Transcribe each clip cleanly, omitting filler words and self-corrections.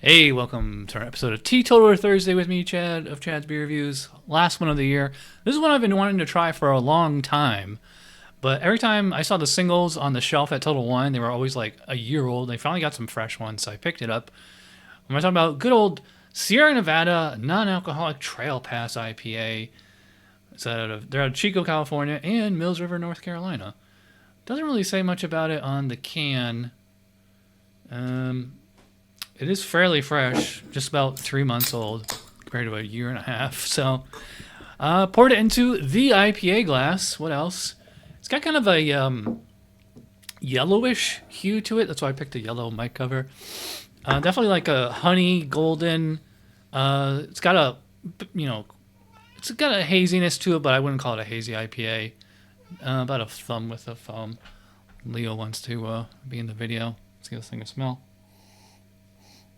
Hey, welcome to our episode of Teetotal Thursday with me, Chad, of Chad's Beer Reviews. Last one of the year. This is one I've been wanting to try for a long time, but every time I saw the singles on the shelf at Total Wine, they were always like a year old. They finally got some fresh ones, so I picked it up. I'm talking about good old Sierra Nevada non-alcoholic Trail Pass IPA. They're out of Chico, California, and Mills River, North Carolina. Doesn't really say much about it on the can. It is fairly fresh, just about 3 months old compared to a year and a half. So, poured it into the IPA glass. What else? It's got kind of a yellowish hue to it. That's why I picked a yellow mic cover. Definitely like a honey golden. It's got a, it's got a haziness to it, but I wouldn't call it a hazy IPA. About a thumb with a foam. Leo wants to be in the video. Let's give this thing a smell.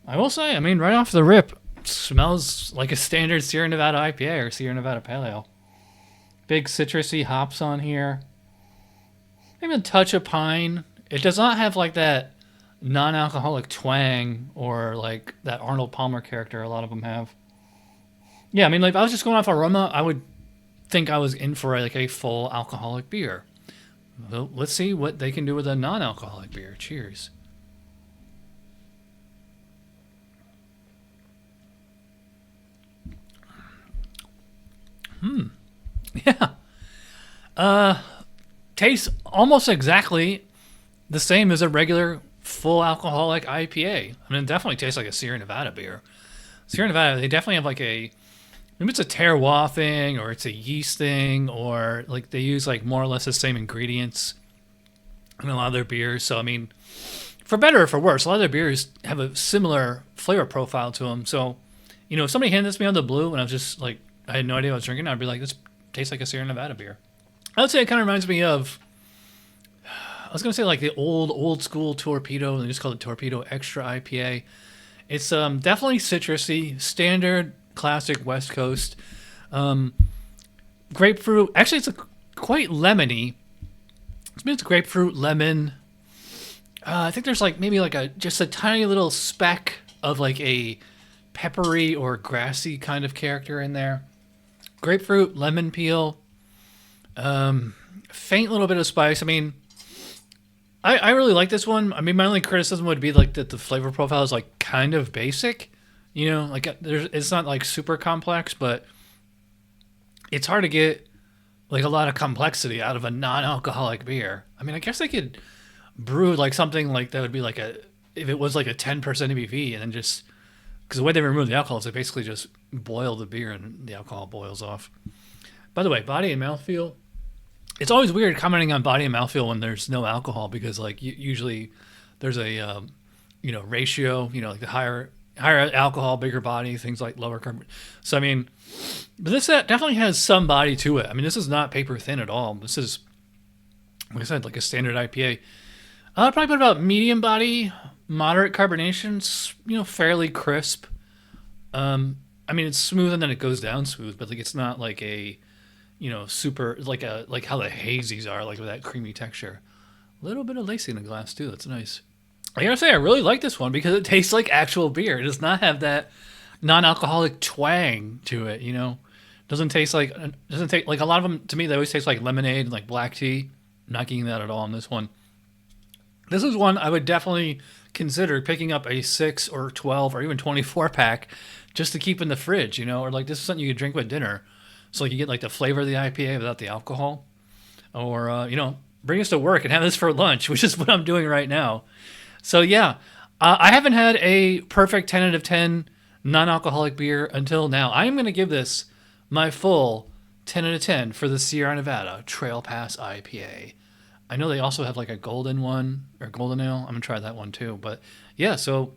I will say, right off the rip, it smells like a standard Sierra Nevada IPA or Sierra Nevada Pale Ale. Big citrusy hops on here. Maybe a touch of pine. It does not have like that non-alcoholic twang or like that Arnold Palmer character a lot of them have. Yeah, like if I was just going off aroma, I would think I was in for like a full alcoholic beer. Well, let's see what they can do with a non-alcoholic beer. Cheers. Yeah. Tastes almost exactly the same as a regular full alcoholic IPA. It definitely tastes like a Sierra Nevada beer. Sierra Nevada, they definitely have like maybe it's a terroir thing or it's a yeast thing or like they use like more or less the same ingredients in a lot of their beers. So, for better or for worse, a lot of their beers have a similar flavor profile to them. So, if somebody handed this to me on the blue and I was just like, I had no idea what I was drinking, I'd be like, this tastes like a Sierra Nevada beer. I would say it kind of reminds me of, I was going to say like the old school Torpedo, and they just call it Torpedo Extra IPA. It's definitely citrusy, standard, classic West Coast. Grapefruit, actually it's quite lemony. It's grapefruit, lemon. I think there's like maybe like just a tiny little speck of like a peppery or grassy kind of character in there. Grapefruit, lemon peel, faint little bit of spice. I really like this one. My only criticism would be like that the flavor profile is like kind of basic. It's not like super complex, but it's hard to get like a lot of complexity out of a non-alcoholic beer. I guess they could brew like something like that would be like if it was like a 10% ABV and then just, because the way they remove the alcohol is they basically just boil the beer and the alcohol boils off. By the way, body and mouthfeel. It's always weird commenting on body and mouthfeel when there's no alcohol because like usually there's a ratio, like the higher alcohol, bigger body, things like lower carbon. So but this definitely has some body to it. This is not paper thin at all. This is, like I said, like a standard IPA. I'd probably put about medium body, moderate carbonation, fairly crisp. It's smooth and then it goes down smooth, but like it's not like a, super like how the hazies are, like with that creamy texture. A little bit of lacy in the glass too. That's nice. I gotta say, I really like this one because it tastes like actual beer. It does not have that non-alcoholic twang to it. Doesn't taste like a lot of them to me. They always taste like lemonade and like black tea. I'm not getting that at all on this one. This is one I would definitely consider picking up a 6 or 12 or even 24 pack just to keep in the fridge, or like this is something you could drink with dinner. So like you get like the flavor of the IPA without the alcohol, or bring us to work and have this for lunch, which is what I'm doing right now. So yeah, I haven't had a perfect 10 out of 10 non-alcoholic beer until now. I'm going to give this my full 10 out of 10 for the Sierra Nevada Trail Pass IPA. I know they also have like a golden one or golden ale. I'm going to try that one too. But yeah, so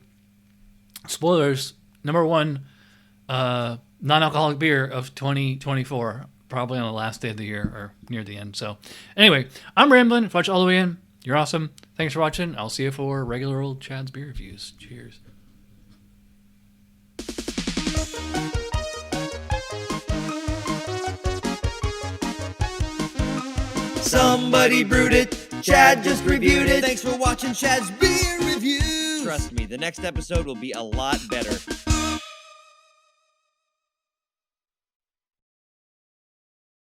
spoilers, number one non-alcoholic beer of 2024, probably on the last day of the year or near the end. So anyway, I'm rambling. If you watch all the way in, you're awesome. Thanks for watching. I'll see you for regular old Chad's Beer Reviews. Cheers. Somebody brewed it, Chad just reviewed it. Thanks for watching Chad's Beer Reviews. Trust me, the next episode will be a lot better.